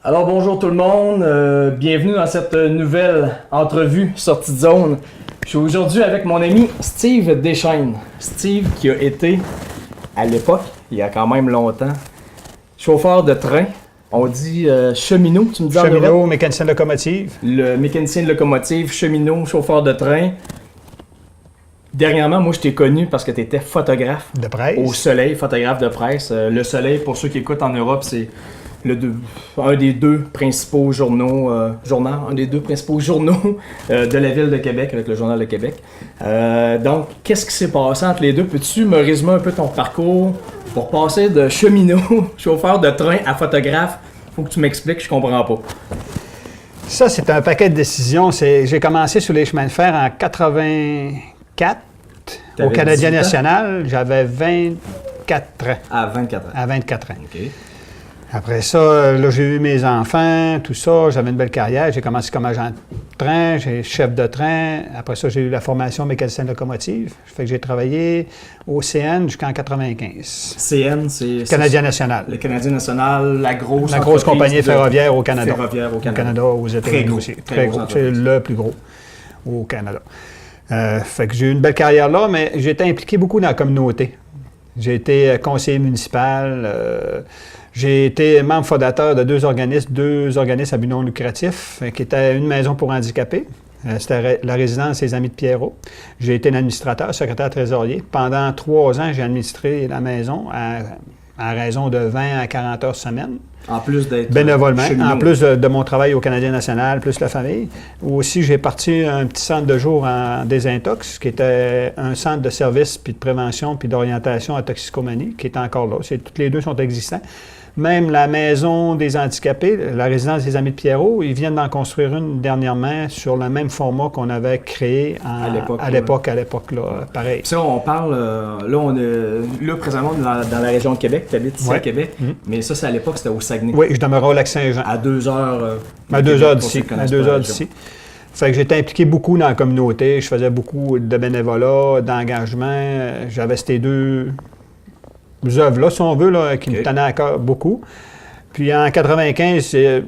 Alors bonjour tout le monde, bienvenue dans cette nouvelle entrevue sortie de zone. Je suis aujourd'hui avec mon ami Steve Deschaines. Steve qui a été, à l'époque, il y a quand même longtemps, chauffeur de train. On dit cheminot, tu me dis cheminot, en Europe? mécanicien de locomotive. Le mécanicien de locomotive, cheminot, chauffeur de train. Dernièrement, moi, je t'ai connu parce que tu étais photographe. De presse. Au Soleil, photographe de presse. Le Soleil, pour ceux qui écoutent en Europe, c'est un des deux principaux journaux, de la ville de Québec, avec le Journal de Québec. Donc, qu'est-ce qui s'est passé entre les deux? Peux-tu me résumer un peu ton parcours pour passer de cheminot, chauffeur de train à photographe? Faut que tu m'expliques, je comprends pas. Ça, c'est un paquet de décisions. J'ai commencé sur les chemins de fer en 84 au Canadien National. J'avais 24 ans. À 24 ans. À 24 ans. OK. Après ça, là, j'ai eu mes enfants, tout ça. J'avais une belle carrière. J'ai commencé comme agent de train, j'ai chef de train. Après ça, j'ai eu la formation mécanicien de locomotive. Fait que j'ai travaillé au CN jusqu'en 95. CN, c'est... Canadien National. Le Canadien National, la grosse compagnie ferroviaire au Canada. Ferroviaire au Canada. Au Canada, aux États-Unis aussi. Très gros. C'est le plus gros au Canada. Fait que j'ai eu une belle carrière là, mais j'ai été impliqué beaucoup dans la communauté. J'ai été conseiller municipal. J'ai été membre fondateur de deux organismes à but non lucratif, qui étaient une maison pour handicapés. C'était la résidence des Amis de Pierrot. J'ai été l'administrateur, secrétaire trésorier. Pendant 3 ans, j'ai administré la maison à raison de 20 à 40 heures semaine. En plus d'être bénévolement, cheminot. en plus de mon travail au Canadien National, plus la famille. Aussi, j'ai parti un petit centre de jour en désintox, qui était un centre de service, puis de prévention, puis d'orientation à toxicomanie, qui est encore là. Tous les deux sont existants. Même la maison des handicapés, la résidence des Amis de Pierrot, ils viennent d'en construire une dernièrement sur le même format qu'on avait créé à l'époque, pareil. Ça, on parle, là présentement, dans la région de Québec, tu habites ici à Québec, mais ça, c'est à l'époque, c'était au Saguenay. Oui, je demeurais au Lac-Saint-Jean. À 2 heures. À 2 heures d'ici. À 2 heures d'ici. Fait que j'étais impliqué beaucoup dans la communauté, je faisais beaucoup de bénévolat, d'engagement. J'avais ces deux œuvres-là, si on veut, là, qui me tenaient à cœur beaucoup. Puis en 95, j'ai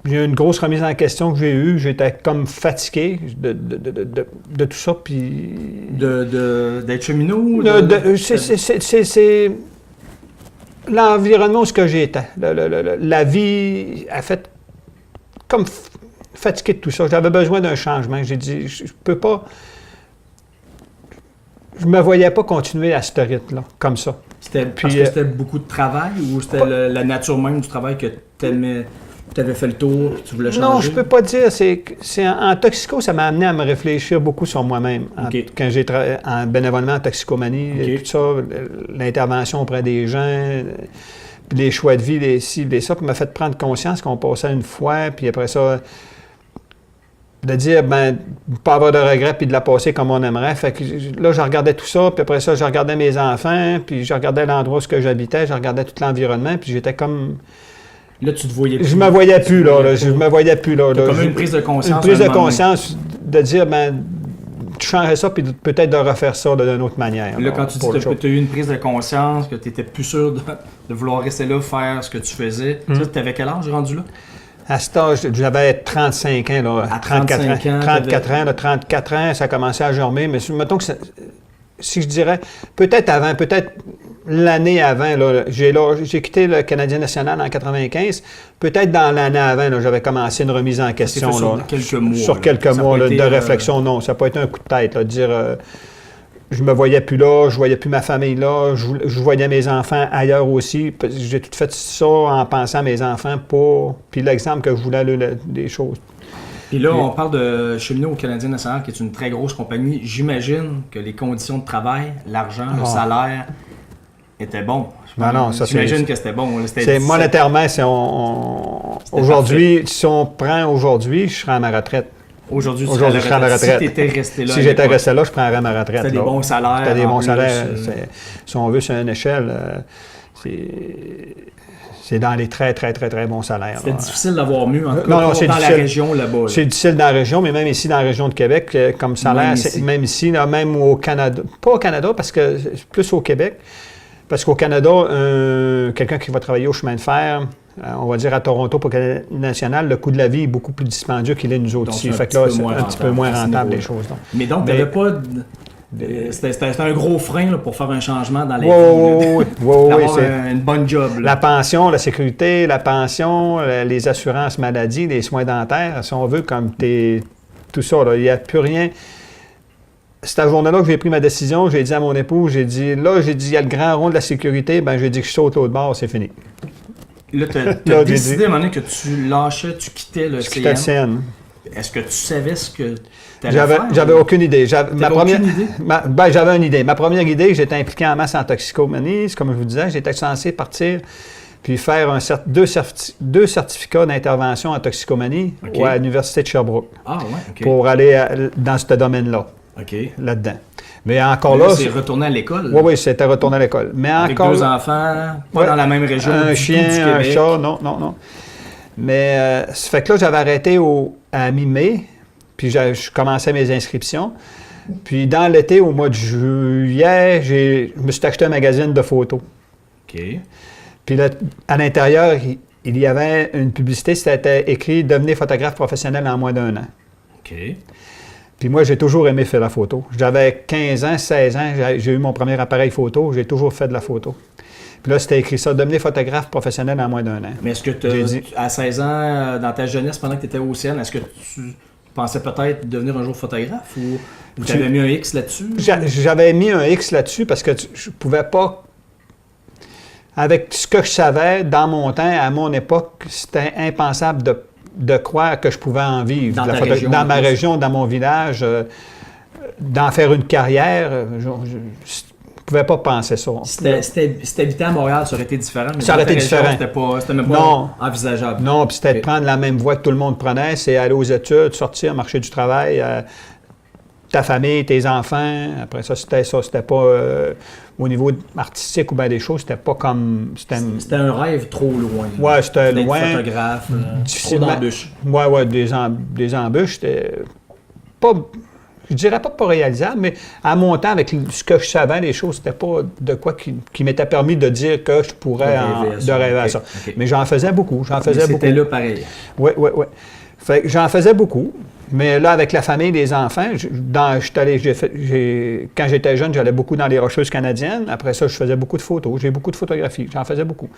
eu une grosse remise en question que j'ai eue. J'étais comme fatigué de tout ça. Puis d'être cheminot? C'est l'environnement où j'étais. La vie a fait comme fatigué de tout ça. J'avais besoin d'un changement. J'ai dit, je peux pas... Je me voyais pas continuer à ce rythme-là, comme ça. Parce que c'était beaucoup de travail ou c'était la nature même du travail que tu avais fait le tour et tu voulais changer? Non, je peux pas dire. En toxico, ça m'a amené à me réfléchir beaucoup sur moi-même. Okay. Quand j'ai travaillé en bénévolement en toxicomanie, tout ça, l'intervention auprès des gens, les choix de vie, les ci, les ça, puis m'a fait prendre conscience qu'on passait une fois, puis après ça... de dire, pas avoir de regrets puis de la passer comme on aimerait. Fait que là, je regardais tout ça, puis après ça, je regardais mes enfants, puis je regardais l'endroit où j'habitais, je regardais tout l'environnement, puis j'étais comme... Là, tu te voyais plus. Je me voyais plus, là. Je me voyais plus, là. Comme une prise de conscience. Une prise de conscience de dire, tu changerais ça, puis peut-être de refaire ça d'une autre manière. Là, quand tu dis que tu as eu une prise de conscience, que tu n'étais plus sûr de vouloir rester là, faire ce que tu faisais, tu avais quel âge rendu là? À cet âge, j'avais 35 ans, là, à 34 ans. 34 ans, ça commençait à germer, mais mettons que si je dirais, peut-être avant, peut-être l'année avant, là, j'ai quitté le Canadien National en 95, peut-être dans l'année avant, là, j'avais commencé une remise en question. Sur quelques mois. De réflexion, non, ça n'a pas été un coup de tête, là, de dire... je me voyais plus là, je voyais plus ma famille là, je voyais mes enfants ailleurs aussi. J'ai tout fait ça en pensant à mes enfants, puis l'exemple que je voulais aller des choses. Puis là, on parle de cheminot au Canadien National, qui est une très grosse compagnie. J'imagine que les conditions de travail, l'argent, le salaire étaient bons. J'imagine que c'était bon. Monétairement, aujourd'hui, si on prend aujourd'hui, je serais à ma retraite. Aujourd'hui, je serais à ma retraite. Si tu étais resté là. Si j'étais resté là, je prendrais ma retraite. C'était des bons salaires. C'était des bons salaires. Si on veut, c'est une échelle. C'est dans les très, très, très, très bons salaires. C'était difficile d'avoir mieux, en tout cas, dans la région là-bas. C'est difficile dans la région, mais même ici, dans la région de Québec, comme salaire, même ici, là, même au Canada. Pas au Canada, parce que plus au Québec. Parce qu'au Canada, quelqu'un qui va travailler au chemin de fer, On va dire à Toronto pour le national, le coût de la vie est beaucoup plus dispendieux qu'il est nous autres ici. Fait que là, c'est un petit peu moins rentable, les choses. Donc. Mais donc, tu n'avais pas... C'était un gros frein là, pour faire un changement dans les oui, c'est une bonne job. Là. La pension, la sécurité, la pension, les assurances maladie, les soins dentaires, si on veut, comme tout ça, il n'y a plus rien. Cette journée-là que j'ai pris ma décision, j'ai dit à mon époux, il y a le grand rond de la sécurité, j'ai dit que je saute l'autre bord, c'est fini. Là, tu as décidé à un moment donné que tu lâchais, tu quittais le CN. Quittais le CN. Est-ce que tu savais ce que tu allais faire? J'avais aucune idée. J'avais aucune idée? J'avais une idée. Ma première idée, j'étais impliqué en masse en toxicomanie. Comme je vous disais, j'étais censé partir puis faire deux certificats d'intervention en toxicomanie à l'Université de Sherbrooke. Ah, ouais, OK. Pour aller dans ce domaine-là. OK. Là-dedans. Mais encore là. C'est retourné à l'école? Oui, c'était retourné à l'école. Mais avec encore. 2 enfants, pas dans la même région. Un chien, un chat, non. Mais ça fait que là, j'avais arrêté à mi-mai, puis je commençais mes inscriptions. Puis dans l'été, au mois de juillet, je me suis acheté un magazine de photos. OK. Puis là, à l'intérieur, il y avait une publicité, c'était écrit « Devenez photographe professionnel en moins d'1 an ». OK. Puis moi, j'ai toujours aimé faire la photo. J'avais 15 ans, 16 ans, j'ai eu mon premier appareil photo, j'ai toujours fait de la photo. Puis là, c'était écrit ça, devenez photographe professionnel en moins d'1 an. Mais est-ce que à 16 ans, dans ta jeunesse, pendant que tu étais au CN, est-ce que tu pensais peut-être devenir un jour photographe ou tu avais mis un X là-dessus? J'avais mis un X là-dessus parce que je pouvais pas... Avec ce que je savais, dans mon temps, à mon époque, c'était impensable de croire que je pouvais en vivre. Dans ma région, dans mon village, d'en faire une carrière, je ne pouvais pas penser ça. Si tu habitais à Montréal, ça aurait été différent. Mais ça aurait été différent. C'était même pas envisageable. Non, puis c'était de prendre la même voie que tout le monde prenait, c'est aller aux études, sortir, marcher du travail, ta famille, tes enfants. Après ça. C'était pas au niveau artistique ou bien des choses, c'était pas comme... C'était un rêve trop loin. Oui, c'était loin. Photographe, trop d'embûches. Oui, des embûches. C'était pas... Je dirais pas réalisable, mais à mon temps, avec ce que je savais, les choses, c'était pas de quoi qui m'était permis de dire que je pourrais rêver à ça. Okay. Mais j'en faisais beaucoup. C'était là pareil. Oui. Fait que j'en faisais beaucoup. Mais là, avec la famille, les enfants, quand j'étais jeune, j'allais beaucoup dans les Rocheuses canadiennes. Après ça, je faisais beaucoup de photos. J'ai beaucoup de photographies. J'en faisais beaucoup.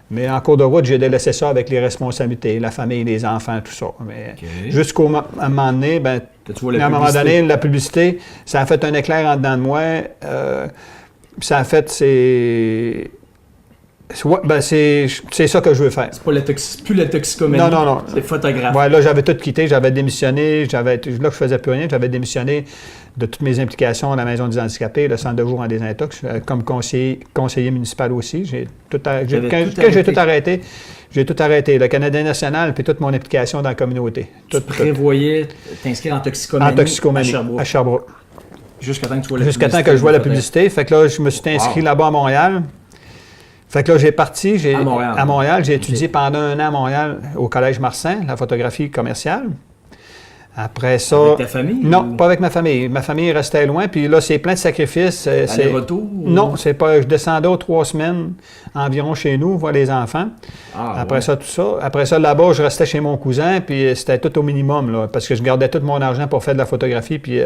Mais en cours de route, j'ai délaissé ça avec les responsabilités, la famille, les enfants, tout ça. Mais jusqu'à un moment donné, la publicité, ça a fait un éclair en dedans de moi. Ça a fait, c'est ça que je veux faire. C'est pas plus la toxicomanie. Non. C'est photographe. Ouais, là, j'avais tout quitté, j'avais démissionné. Là, je faisais plus rien. J'avais démissionné de toutes mes implications à la Maison des handicapés, le Centre de jour en désintox, comme conseiller municipal aussi. J'ai tout arrêté. J'ai tout arrêté. Le Canadien national, puis toute mon implication dans la communauté. Tu prévoyais t'inscrire en toxicomanie à Sherbrooke. Jusqu'à temps que tu vois la publicité. Jusqu'à temps que je vois la publicité. Fait que là, je me suis inscrit là-bas à Montréal. Fait que là, j'ai parti à Montréal. J'ai étudié pendant 1 an à Montréal au Collège Marsan, la photographie commerciale. Après ça... Avec ta famille? Non, pas avec ma famille. Ma famille restait loin, puis là, c'est plein de sacrifices. Aller-retour? Non, c'est pas... Je descendais aux 3 semaines environ chez nous, voir les enfants. Après ça, tout ça. Après ça, là-bas, je restais chez mon cousin, puis c'était tout au minimum, là, parce que je gardais tout mon argent pour faire de la photographie, puis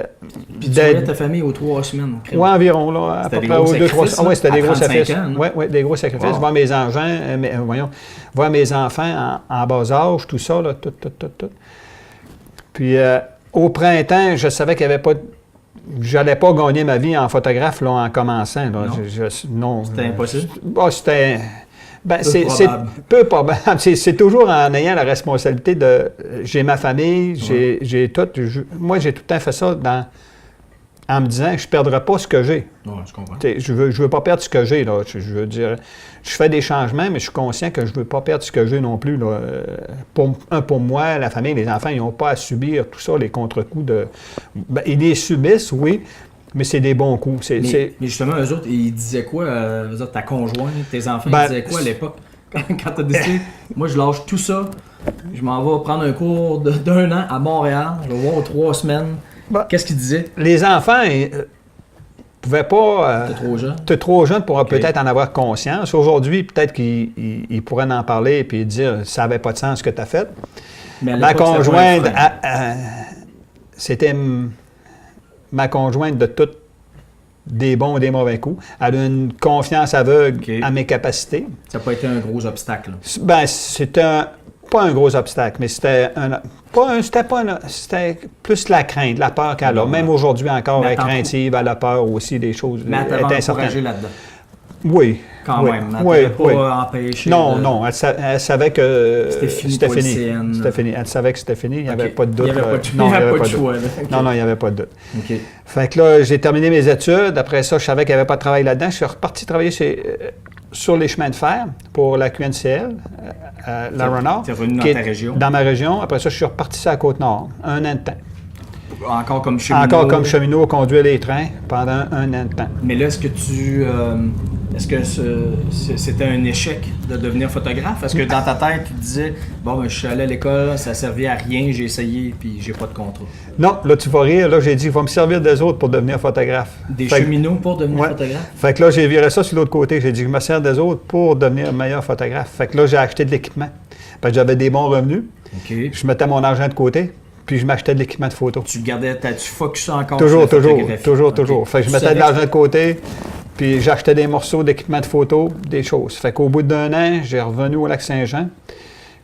tu voyais ta famille aux 3 semaines? Oui, environ, là, à peu près aux 2-3 semaines. Oui, c'était des gros sacrifices. Oui, des gros sacrifices. Voir mes voir mes enfants en bas âge, tout ça, là, tout. Puis au printemps, je savais qu'il n'y avait pas... J'allais pas gagner ma vie en photographe là, en commençant. Là. Non. C'était impossible? C'était... c'est peu probable. C'est toujours en ayant la responsabilité de... J'ai ma famille, j'ai tout... Moi, j'ai tout le temps fait ça en me disant que je ne perdrai pas ce que j'ai. Oui, je comprends. Je veux pas perdre ce que j'ai. Là. Je veux dire, je fais des changements, mais je suis conscient que je ne veux pas perdre ce que j'ai non plus. Là. Pour moi, la famille, les enfants, ils n'ont pas à subir tout ça, les contre-coups de... ils les subissent, oui, mais c'est des bons coups. Mais justement, eux autres, ils disaient quoi? Ta conjointe, tes enfants, ils disaient quoi à l'époque? Quand tu as décidé, moi, je lâche tout ça, je m'en vais prendre un cours d'1 an à Montréal, je vais voir 3 semaines. Qu'est-ce qu'ils disaient? Les enfants, pouvais pas... T'es trop jeune? T'es trop jeune pour Okay. peut-être en avoir conscience. Aujourd'hui, peut-être qu'il pourrait en parler et dire « ça n'avait pas de sens ce que tu as fait ». Ma conjointe, c'était ma conjointe de toutes des bons et des mauvais coups. Elle a une confiance aveugle à mes capacités. Ça n'a pas été un gros obstacle? Ben, c'était pas un gros obstacle, mais c'était plus la crainte, la peur qu'elle a. Même aujourd'hui encore, elle est craintive, elle a peur aussi des choses. Mais elle t'avait encouragé là-dedans? Oui. Quand même, elle t'avait pas empêché. Non, elle savait que c'était fini. C'était fini. Elle savait que c'était fini, il n'y avait pas de doute. Il n'y avait pas de choix. Non, il n'y avait pas de doute. Okay. Fait que là, j'ai terminé mes études. Après ça, je savais qu'il n'y avait pas de travail là-dedans. Je suis reparti travailler sur les chemins de fer pour la QNCL, la Renard. Tu es revenu dans ta région? Dans ma région. Après ça, je suis reparti sur la Côte-Nord. 1 an de temps. Encore comme cheminot? Encore comme cheminot, conduire les trains pendant 1 an de temps. Mais là, est-ce que c'était un échec de devenir photographe? Est-ce que dans ta tête, tu te disais, bon, ben, je suis allé à l'école, ça servait à rien, j'ai essayé, puis j'ai pas de contrat? Non, là, tu vas rire. Là, j'ai dit, il va me servir des autres pour devenir photographe. Des cheminots pour devenir photographe? Fait que là, j'ai viré ça sur l'autre côté. J'ai dit, je me sers des autres pour devenir meilleur photographe. Fait que là, j'ai acheté de l'équipement. Parce que j'avais des bons revenus. Okay. Je mettais mon argent de côté. Puis je m'achetais de l'équipement de photo. Tu focusais encore sur la photographie? Toujours. Fait que je mettais de l'argent de côté, puis j'achetais des morceaux d'équipement de photo, des choses. Fait qu'au bout d'1 an, j'ai revenu au Lac-Saint-Jean,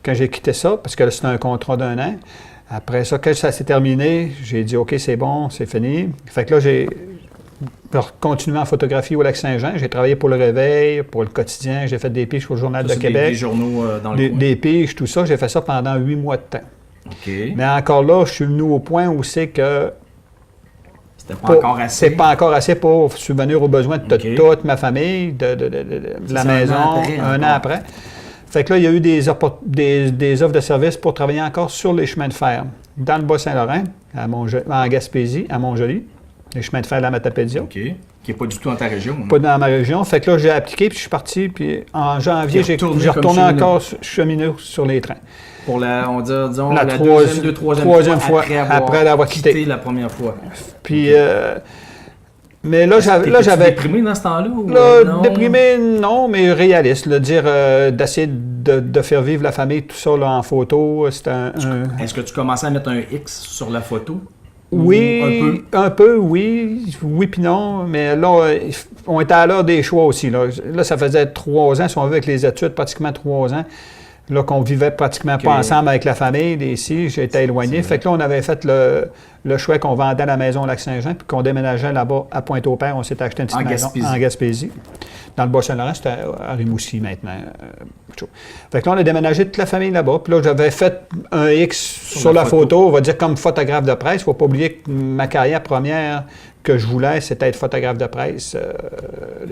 quand j'ai quitté ça, parce que là, c'était un contrat d'1 an. Après ça, quand ça s'est terminé, j'ai dit « OK, c'est bon, c'est fini ». Fait que là, j'ai continué en photographie au Lac-Saint-Jean. J'ai travaillé pour Le Réveil, pour Le Quotidien, j'ai fait des piges pour le Journal de Québec. Des journaux dans le coin? Des piges, tout ça. J'ai fait ça pendant 8 mois de temps. Okay. Mais encore là, je suis venu au point où c'est que c'était pas encore assez. C'est pas encore assez pour subvenir aux besoins de toute ma famille, de la maison, un an après. Fait que là, il y a eu des offres de service pour travailler encore sur les chemins de fer. Dans le Bas-Saint-Laurent, en Gaspésie, à Montjoly, les chemins de fer de la Matapédia. OK. Qui n'est pas du tout dans ta région. Pas dans ma région. Fait que là, j'ai appliqué, puis je suis parti, puis en janvier, j'ai retourné encore cheminot sur les trains. Pour la troisième fois après l'avoir quitté la première fois. Puis, mais là, j'avais... déprimé dans ce temps-là? Non? Déprimé, non, mais réaliste. D'essayer de faire vivre la famille, tout ça là, en photo, c'était Est-ce que tu commençais à mettre un X sur la photo? Oui, un peu, oui. Oui puis non, mais là, on était à l'heure des choix aussi. Là, ça faisait 3 ans, si on veut, avec les études, pratiquement 3 ans. Là, qu'on vivait pratiquement pas ensemble avec la famille ici, j'étais éloigné. Fait que là, on avait fait le choix qu'on vendait la maison au Lac-Saint-Jean puis qu'on déménageait là-bas à Pointe-au-Père. On s'est acheté une petite maison en Gaspésie. Dans le Bas-Saint-Laurent, c'était à Rimouski maintenant. Fait que là, on a déménagé toute la famille là-bas. Puis là, j'avais fait un X sur la photo, on va dire comme photographe de presse. Il ne faut pas oublier que ma carrière première que je voulais, c'était être photographe de presse.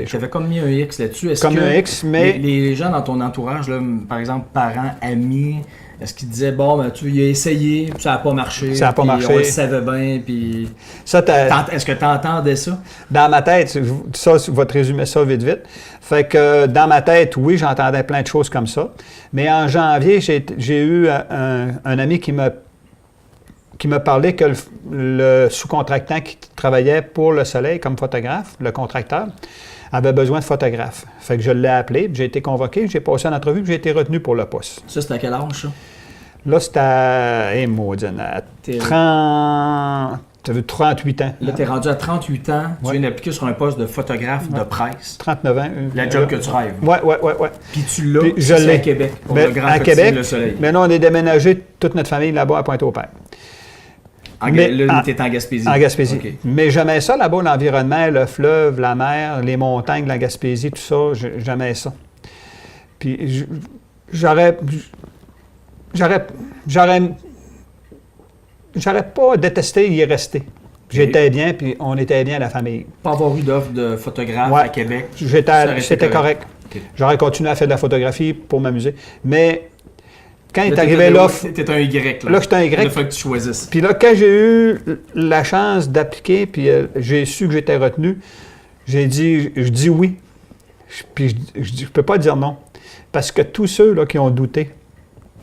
Tu avais comme mis un X là-dessus. Comme un X, mais... Les gens dans ton entourage, là, par exemple, parents, amis, est-ce qu'ils disaient, bon, ben, tu as essayé, puis ça n'a pas marché. Ça n'a pas marché. On le savait bien, puis... Est-ce que tu entendais ça? Dans ma tête, ça, je vais te résumer ça vite. Fait que dans ma tête, oui, j'entendais plein de choses comme ça. Mais en janvier, j'ai eu un ami qui me parlait que le sous-contractant qui travaillait pour Le Soleil comme photographe, le contracteur, avait besoin de photographes. Fait que je l'ai appelé, puis j'ai été convoqué, j'ai passé une entrevue, puis j'ai été retenu pour le poste. Ça, c'était à quel âge, ça? Là, c'était à 38 ans. Là, tu es rendu à 38 ans, tu viens d'appliquer sur un poste de photographe de presse. 39 ans. La job que tu rêves. Oui. Puis tu l'as, c'est à Québec, pour le grand à quotidien Le Soleil. Maintenant, on est déménagé, toute notre famille, là-bas, à Pointe-au-Père. Là, tu es en Gaspésie. En Gaspésie. Okay. Mais j'aimais ça là-bas, l'environnement, le fleuve, la mer, les montagnes, la Gaspésie, tout ça, j'aimais ça. Puis j'aurais pas détesté y rester. J'étais bien, puis on était bien la famille. Pas avoir eu d'offre de photographe à Québec? C'était correct. Okay. J'aurais continué à faire de la photographie pour m'amuser. Mais quand il est arrivé l'offre... T'étais un Y, là. Là, j'étais un Y. Il fallait que tu choisisses. Puis là, quand j'ai eu la chance d'appliquer, puis j'ai su que j'étais retenu, je dis oui. Puis je peux pas dire non. Parce que tous ceux là, qui ont douté,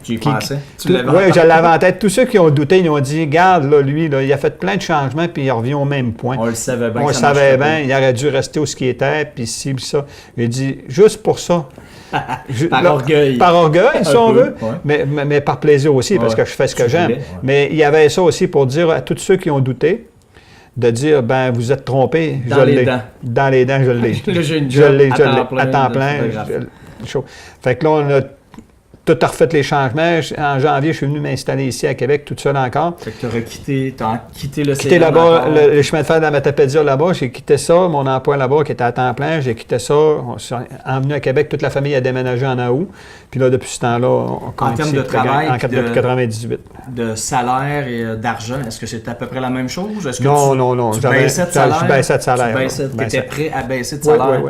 Tu y pensais? Oui, je l'avais en tête. Tous ceux qui ont douté, ils ont dit, regarde, là, lui, là, il a fait plein de changements, puis il revient au même point. On le savait bien. On le savait bien, il aurait dû rester où ce qu'il était, puis ci, puis ça. J'ai dit, juste pour ça. Orgueil. Par orgueil, si on veut, ouais. mais par plaisir aussi, parce que je fais ce que j'aime. Mais il y avait ça aussi pour dire à tous ceux qui ont douté, de dire, ben vous êtes trompés, je l'ai. Dans les dents, je l'ai. Je l'ai, à temps plein. Fait que là, on a tout refait les changements. En janvier, je suis venu m'installer ici à Québec, toute seule encore. Fait que tu as quitté le Quitté là-bas, le chemin de fer de la Matapédia là-bas, j'ai quitté ça, mon emploi là-bas qui était à temps plein, j'ai quitté ça. On s'est envenu à Québec, toute la famille a déménagé en août. Puis là, depuis ce temps-là, on en termes de travail, en 98. De salaire et d'argent, est-ce que c'est à peu près la même chose? Est-ce que non. Tu baissais de salaire? Je baissais de salaire. Tu étais prêt à baisser de salaire?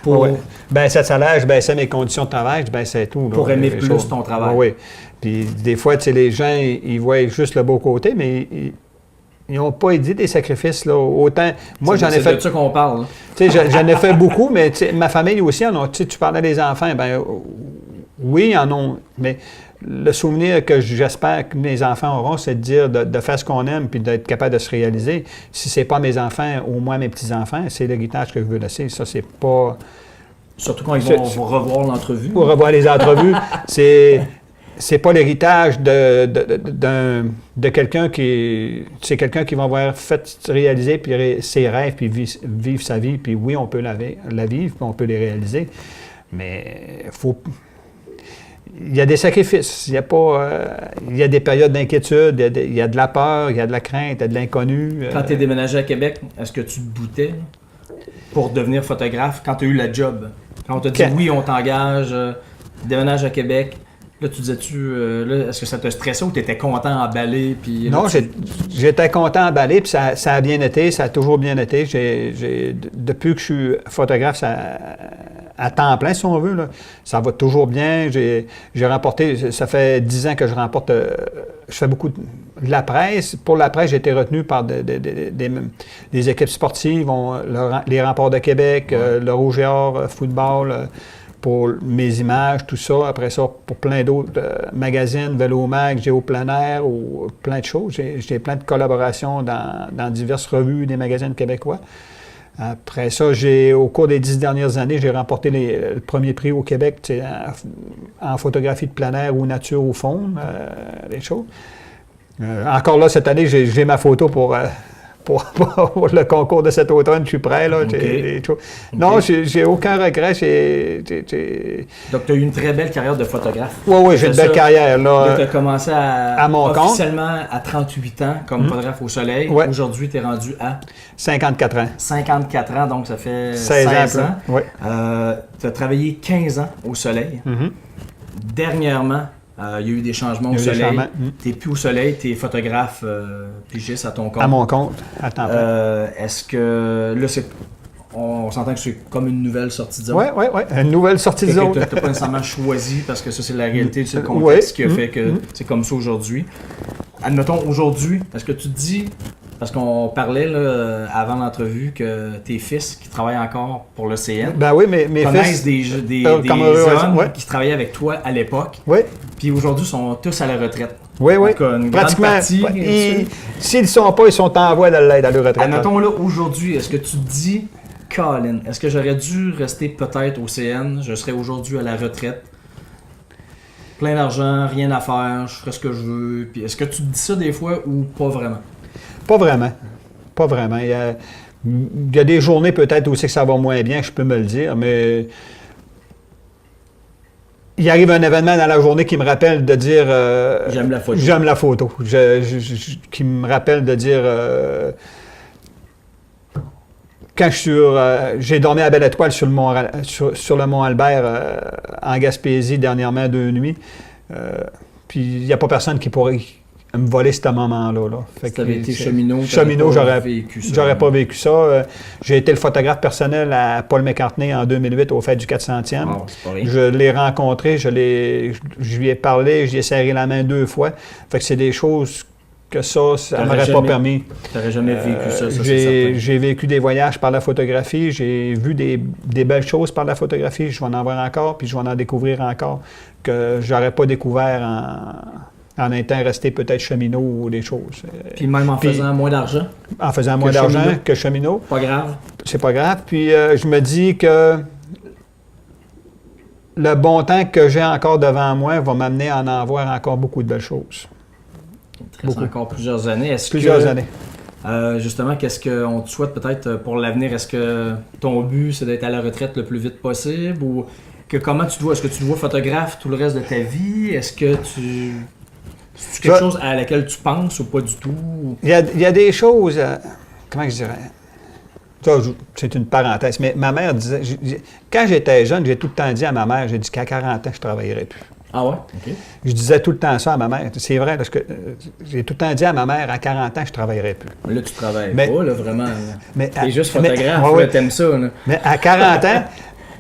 Oui. Je baissais de salaire, je baissais mes conditions de travail, je baissais tout. Là, pour aimer plus ton travail. Oui. Puis des fois, tu sais, les gens, ils voient juste le beau côté, mais ils n'ont pas aidé des sacrifices. Là. Autant, moi, j'en ai fait. C'est de ça qu'on parle. Tu sais, j'en ai fait beaucoup, mais ma famille aussi en a. Tu sais, tu parlais des enfants, ben oui, ils en ont. Mais le souvenir que j'espère que mes enfants auront, c'est de dire de faire ce qu'on aime puis d'être capable de se réaliser. Si c'est pas mes enfants, au moins mes petits-enfants, c'est l'héritage que je veux laisser. Ça, c'est pas. Surtout quand ils vont revoir l'entrevue. Pour revoir les entrevues, c'est pas l'héritage de quelqu'un qui... C'est quelqu'un qui va avoir fait réaliser puis ses rêves, puis vivre sa vie. Puis oui, on peut la vivre, puis on peut les réaliser. Mais il y a des sacrifices. Il y a des périodes d'inquiétude, il y a de la peur, il y a de la crainte, il y a de l'inconnu. Quand tu es déménagé à Québec, est-ce que tu te boutais pour devenir photographe quand tu as eu la job? Quand on t'a dit oui, on t'engage, déménage à Québec, là, tu disais-tu, est-ce que ça te stressait ou tu étais content emballé? Puis, non, j'étais content emballé, puis ça a bien été, ça a toujours bien été. Depuis que je suis photographe, à temps plein, si on veut, là, ça va toujours bien. J'ai remporté, ça fait 10 ans que je remporte, je fais beaucoup de la presse. Pour la presse, j'ai été retenu par des équipes sportives, les Remparts de Québec, le Rouge et Or, football, pour mes images, tout ça. Après ça, pour plein d'autres magazines, Vélo Mag, Géo plein air, ou plein de choses. J'ai plein de collaborations dans diverses revues des magazines québécois. Après ça, au cours des 10 dernières années, j'ai remporté le premier prix au Québec en photographie de plein air ou nature au fond, les choses. Encore là, cette année, j'ai ma photo pour le concours de cet automne. Je suis prêt, là. Okay. Non, j'ai aucun regret. Donc, tu as eu une très belle carrière de photographe. Oui, j'ai une belle carrière. Là, tu as commencé à mon officiellement à 38 ans comme photographe au soleil. Ouais. Aujourd'hui, tu es rendu à 54 ans. 54 ans, donc ça fait 16 ans. Oui. Tu as travaillé 15 ans au soleil. Dernièrement, il y a eu des changements au soleil. Tu n'es plus au soleil, tu es photographe pigiste à ton compte. À mon compte, à temps plein. Est-ce que là, on s'entend que c'est comme une nouvelle sortie de zone? Oui, une nouvelle sortie de zone. Tu n'as pas nécessairement choisi parce que ça, c'est la réalité, c'est le contexte qui a fait que c'est comme ça aujourd'hui. Admettons, aujourd'hui, est-ce que tu te dis, parce qu'on parlait là, avant l'entrevue que tes fils qui travaillent encore pour l'OCN mes connaissent fils, des hommes qui travaillaient avec toi à l'époque, puis aujourd'hui sont tous à la retraite. Oui. En tout cas, une pratiquement. grande partie, s'ils ne sont pas, ils sont en voie de l'aide à la retraite. Admettons, là, aujourd'hui, est-ce que tu te dis, Colin, est-ce que j'aurais dû rester peut-être au CN, je serais aujourd'hui à la retraite, plein d'argent, rien à faire, je ferais ce que je veux, puis est-ce que tu te dis ça des fois ou pas vraiment? Pas vraiment. Pas vraiment. Il y a des journées peut-être aussi que ça va moins bien, je peux me le dire, mais il arrive un événement dans la journée qui me rappelle de dire... j'aime la photo. J'aime la photo. Qui me rappelle de dire... quand j'ai dormi à Belle-Étoile sur le Mont Albert en Gaspésie dernièrement 2 nuits, puis il n'y a pas personne qui pourrait me voler ce moment-là. Si tu avais été cheminot, j'aurais pas vécu ça. J'ai été le photographe personnel à Paul McCartney en 2008 au Fête du 400e. Wow, c'est pas rien. Je l'ai rencontré, je lui ai parlé, je lui ai serré la main 2 fois. Fait que c'est des choses que ça ne m'aurait pas permis. Tu n'aurais jamais vécu ça, c'est certain. J'ai vécu des voyages par la photographie, j'ai vu des belles choses par la photographie, je vais en avoir encore, puis je vais en découvrir encore, que je n'aurais pas découvert en étant resté peut-être cheminot ou des choses. Puis même en faisant moins d'argent? En faisant moins d'argent que cheminot. Pas grave. C'est pas grave. Puis je me dis que le bon temps que j'ai encore devant moi va m'amener à en avoir encore beaucoup de belles choses. Il te reste encore plusieurs années. Plusieurs années. Justement, qu'est-ce qu'on te souhaite peut-être pour l'avenir? Est-ce que ton but, c'est d'être à la retraite le plus vite possible? Ou comment tu te vois? Est-ce que tu te vois photographe tout le reste de ta vie? Est-ce que c'est quelque chose à laquelle tu penses ou pas du tout? Il y a des choses... comment je dirais? Ça, c'est une parenthèse, mais ma mère disait... Quand j'étais jeune, j'ai tout le temps dit à ma mère, j'ai dit qu'à 40 ans, je ne travaillerais plus. Ah ouais? OK. Je disais tout le temps ça à ma mère. C'est vrai, parce que j'ai tout le temps dit à ma mère, à 40 ans, je ne travaillerais plus. Mais là, tu travailles pas, là, vraiment. T'es juste photographe, t'aimes ça. Là. Mais à 40 ans,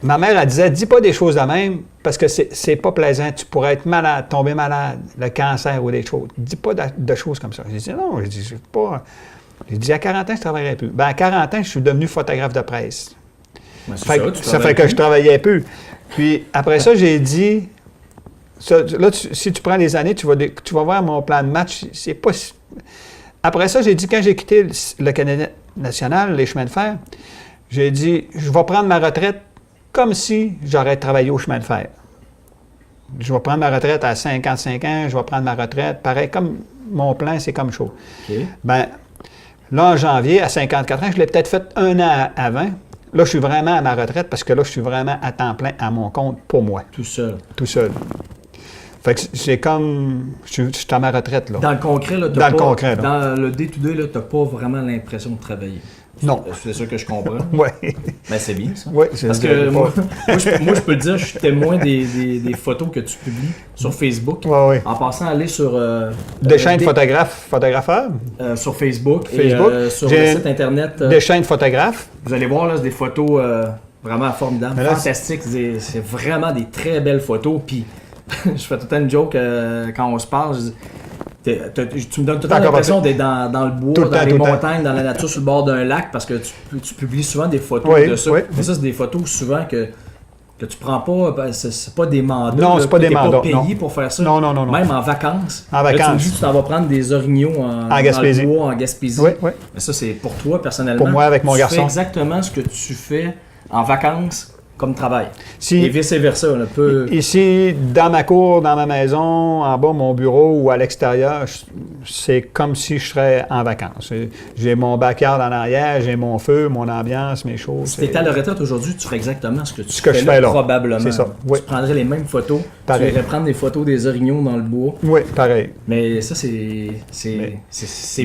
ma mère, elle disait, dis pas des choses de même, parce que c'est pas plaisant. Tu pourrais être malade, tomber malade, le cancer ou des choses. Dis pas de choses comme ça. J'ai dit, non, j'ai dit, pas... J'ai dit, à 40 ans, je ne travaillerais plus. Bien, à 40 ans, je suis devenu photographe de presse. Ben, ça fait que je travaillais plus. Puis après ça, j'ai dit, là, si tu prends les années, tu vas voir mon plan de match. C'est pas... Après ça, j'ai dit, quand j'ai quitté le Canadien national, les chemins de fer, j'ai dit, je vais prendre ma retraite comme si j'aurais travaillé au chemin de fer. Je vais prendre ma retraite à 55 ans, je vais prendre ma retraite. Pareil, comme mon plan, c'est comme chaud. Okay. Bien, là, en janvier, à 54 ans, je l'ai peut-être fait un an avant. Là, je suis vraiment à ma retraite parce que là, je suis vraiment à temps plein à mon compte pour moi. Tout seul. Tout seul. Fait que c'est comme... Je suis à ma retraite, là. Dans le concret, là, dans le day-to-day, tu n'as pas vraiment l'impression de travailler. Non. C'est ça que je comprends. Oui. Mais c'est bien, ça. Oui, parce que moi, je peux le dire, je suis témoin des photos que tu publies sur Facebook. Oui. En passant à aller sur... Deschênes photographeurs. Sur Facebook. Et sur le site Internet. Deschênes photographes. Vous allez voir, là, c'est des photos vraiment formidables, là, fantastiques. C'est vraiment des très belles photos. Puis, je fais tout le temps une joke quand on se parle. Tu me donnes tout le temps l'impression d'être dans le bois, dans les montagnes, dans la nature, sur le bord d'un lac, parce que tu publies souvent des photos de ça. Oui. Mais ça, c'est des photos souvent que tu prends pas, c'est pas des mandats. Non, c'est pas des mandats. Tu n'es pas payé pour faire ça. Non. Même en vacances. En vacances. Là, tu me dis que tu t'en vas prendre des orignaux dans le bois, en Gaspésie. Oui. Mais ça, c'est pour toi, personnellement. Pour moi, avec mon garçon. Tu fais exactement ce que tu fais en vacances comme travail. Et vice-versa. Ici, dans ma cour, dans ma maison, en bas, mon bureau ou à l'extérieur, c'est comme si je serais en vacances. J'ai mon backyard en arrière, j'ai mon feu, mon ambiance, mes choses. Si tu étais à la retraite aujourd'hui, tu ferais exactement ce que tu fais là, probablement. C'est ça. Oui. Tu prendrais les mêmes photos, pareil. Tu irais prendre des photos des orignaux dans le bois. Oui, pareil. Mais ça, c'est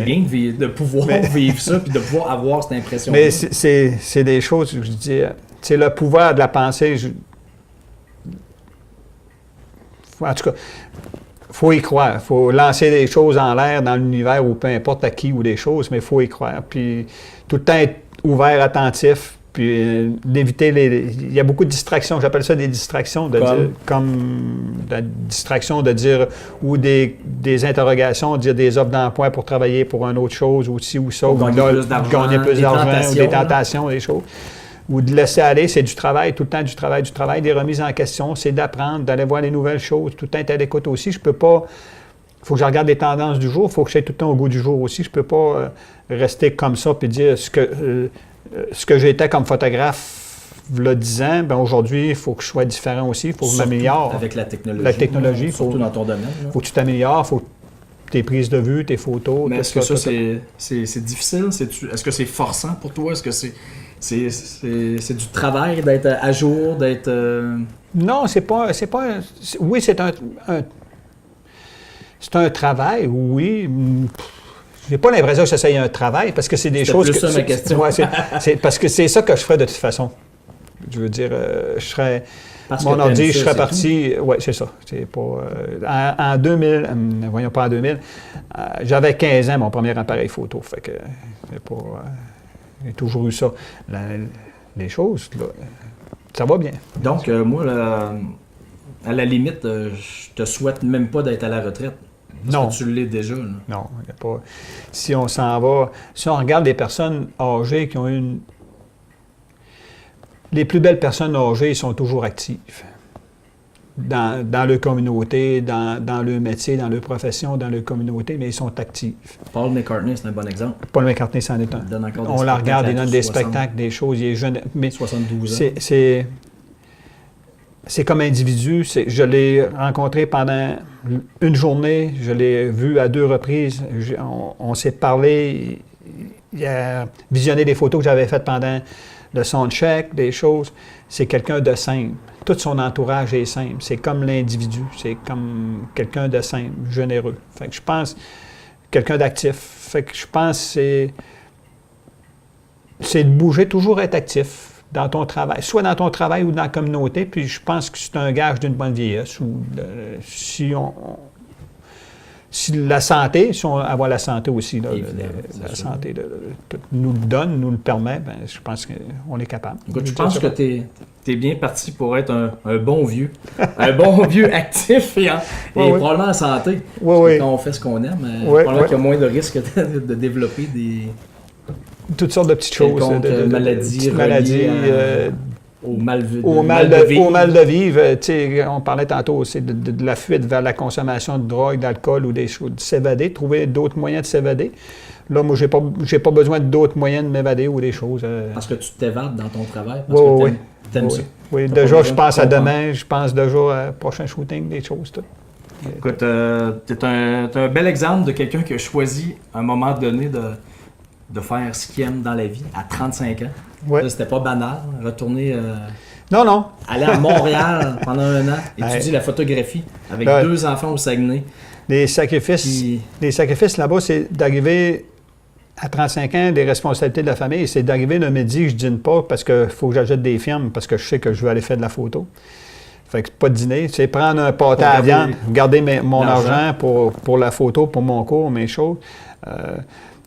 bien de pouvoir vivre ça et de pouvoir avoir cette impression. Mais c'est des choses, je dis... C'est le pouvoir de la pensée. En tout cas, il faut y croire. Il faut lancer des choses en l'air dans l'univers ou peu importe à qui ou des choses, mais il faut y croire. Puis tout le temps être ouvert, attentif, puis d'éviter il y a beaucoup de distractions. J'appelle ça des distractions, comme la distraction de dire, ou des interrogations, dire des offres d'emploi pour travailler pour une autre chose, ou ci ou ça, ou gagner plus d'argent, ou des tentations, des choses. Ou de laisser aller, c'est du travail, tout le temps du travail, des remises en question, c'est d'apprendre, d'aller voir les nouvelles choses, tout le temps être à l'écoute aussi. Je peux pas... Il faut que je regarde les tendances du jour, il faut que je sois tout le temps au goût du jour aussi. Je peux pas rester comme ça puis dire ce que j'étais comme photographe il y a 10 ans, bien aujourd'hui, il faut que je sois différent aussi, il faut que je m'améliore. Avec la technologie. La technologie. Surtout dans ton domaine. Il faut que tu t'améliores, il faut tes prises de vue, tes photos. Mais est-ce que ça, c'est difficile? Est-ce que c'est forçant pour toi? Est-ce que c'est du travail d'être à jour, d'être... Non, c'est pas oui, c'est un travail, oui. J'ai pas l'impression que ça soit un travail, parce que c'est des choses... C'est plus ça ma question. Parce que c'est ça que je ferais de toute façon. Je veux dire, je serais... Parce mon ordi, je serais parti... Oui, c'est ça. C'est pas... en 2000... voyons pas en 2000. J'avais 15 ans, mon premier appareil photo. Fait que c'est pas... J'ai toujours eu ça. Les choses, là, ça va bien. Donc, moi, à la limite, je te souhaite même pas d'être à la retraite. Non. Parce que tu l'es déjà. Là. Non, il n'y a pas. Si on s'en va, si on regarde des personnes âgées qui ont une. Les plus belles personnes âgées sont toujours actives. Dans leur communauté, dans leur métier, dans leur profession, dans leur communauté, mais ils sont actifs. Paul McCartney, c'est un bon exemple. Paul McCartney, c'en est un. On la regarde, il donne des spectacles, des choses, il est jeune. Mais 72 ans. C'est comme individu. Je l'ai rencontré pendant une journée, je l'ai vu à 2 reprises. On s'est parlé, il a visionné des photos que j'avais faites pendant le soundcheck, des choses. C'est quelqu'un de simple. Tout son entourage est simple. C'est comme l'individu. C'est comme quelqu'un de simple, généreux. Fait que je pense, quelqu'un d'actif. Fait que je pense que c'est de bouger, toujours être actif dans ton travail, soit dans ton travail ou dans la communauté. Puis je pense que c'est un gage d'une bonne vieillesse. Si la santé, si on avoir la santé aussi, là, la santé nous le donne, nous le permet, bien, je pense qu'on est capable. Écoute, je pense que tu es bien parti pour être un bon vieux. Un bon vieux actif et probablement en santé. Oui. Quand on fait ce qu'on aime, probablement qu'il y a moins de risques de développer des... Toutes sortes de petites choses. Maladies au mal de vivre. On parlait tantôt aussi de la fuite vers la consommation de drogue, d'alcool ou des choses, de s'évader, trouver d'autres moyens de s'évader. Là, moi, j'ai pas besoin d'autres moyens de m'évader ou des choses. Parce que tu t'évades dans ton travail, parce que t'aimes ça. Oui, déjà, je pense à demain, je pense déjà au prochain shooting, des choses. Tout. Écoute, t'es un bel exemple de quelqu'un qui a choisi, à un moment donné, de faire ce qu'il aime dans la vie à 35 ans. Ouais. Là, c'était pas banal. Retourner... Non. Aller à Montréal pendant un an, étudier la photographie avec 2 enfants au Saguenay. Les sacrifices là-bas, c'est d'arriver à 35 ans, des responsabilités de la famille, c'est d'arriver le midi, je dîne pas parce qu'il faut que j'achète des films, parce que je sais que je vais aller faire de la photo. Fait que pas de dîner, c'est prendre un pâté à viande, garder mon argent pour la photo, pour mon cours, mes choses.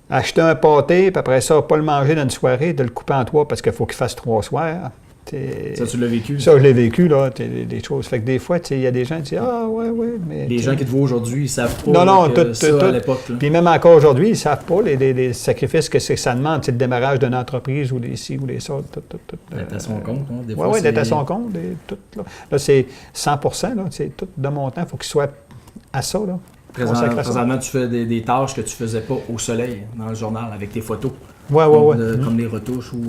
Acheter un pâté, puis après ça, pas le manger dans une soirée, de le couper en 3 parce qu'il faut qu'il fasse 3 soirs. Ça, tu l'as vécu? Ça, je l'ai vécu, là, des choses. Fait que des fois, il y a des gens qui disent « Ah, ouais, mais... » Les gens qui te voient aujourd'hui, ils savent pas à l'époque. Puis même encore aujourd'hui, ils savent pas les sacrifices que ça demande, le démarrage d'une entreprise ou des ci ou des ça, tout. D'être à son compte, hein, des fois. Oui, d'être à son compte, tout, là. Là, c'est 100%, là, c'est tout de mon temps, il faut qu'il soit à ça, là. Présentement, tu fais des tâches que tu faisais pas au soleil, dans le journal, avec tes photos. Oui. Comme les retouches ou...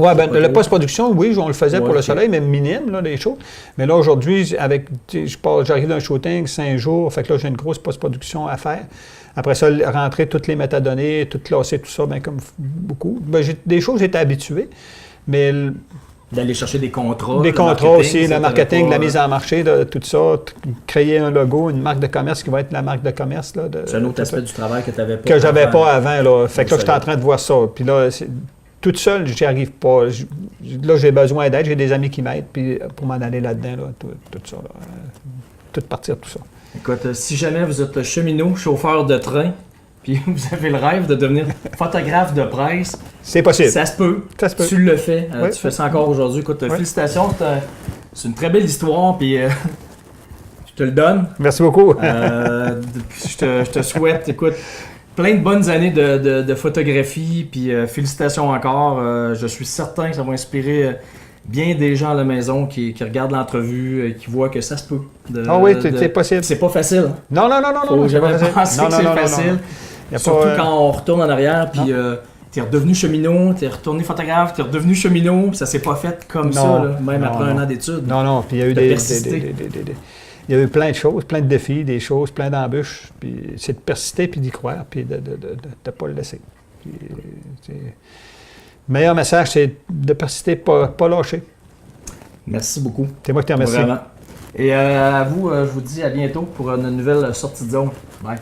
la post-production, oui, on le faisait pour le soleil, mais minime, là, les choses. Mais là, aujourd'hui, j'arrive d'un shooting, 5 jours, fait que là, j'ai une grosse post-production à faire. Après ça, rentrer toutes les métadonnées, tout classer, tout ça, bien comme beaucoup. Des choses, j'étais habitué, mais... D'aller chercher des contrats. Des contrats aussi, le marketing, la mise en marché, tout ça, créer un logo, une marque de commerce qui va être la marque de commerce. C'est un autre aspect du travail que tu n'avais pas. Que j'avais pas avant. Là. Fait que là, je suis en train de voir ça. Puis là, toute seule, j'y arrive pas. Là, j'ai besoin d'aide, j'ai des amis qui m'aident puis pour m'en aller là-dedans, là, tout ça. Là. Tout partir, tout ça. Écoute, si jamais vous êtes cheminot, chauffeur de train, puis vous avez le rêve de devenir photographe de presse, c'est possible. Ça se peut. Tu le fais. Tu fais ça encore aujourd'hui. Écoute, félicitations. C'est une très belle histoire, puis je te le donne. Merci beaucoup. Je te souhaite, écoute, plein de bonnes années de photographie, puis félicitations encore. Je suis certain que ça va inspirer bien des gens à la maison qui regardent l'entrevue, qui voient que ça se peut. C'est possible. C'est pas facile. Hein? Non. Faut jamais penser que c'est facile. Surtout quand on retourne en arrière, puis t'es redevenu cheminot, t'es retourné photographe, t'es redevenu cheminot, puis ça s'est pas fait comme ça, là, même après un an d'études. Non, puis il y a eu il y a eu plein de choses, plein de défis, des choses, plein d'embûches, puis c'est de persister, puis d'y croire, puis de ne pas le laisser. Le meilleur message, c'est de persister, pas lâcher. Merci beaucoup. C'est moi qui te remercie. Vraiment. Et à vous, je vous dis à bientôt pour une nouvelle sortie de zone. Bye.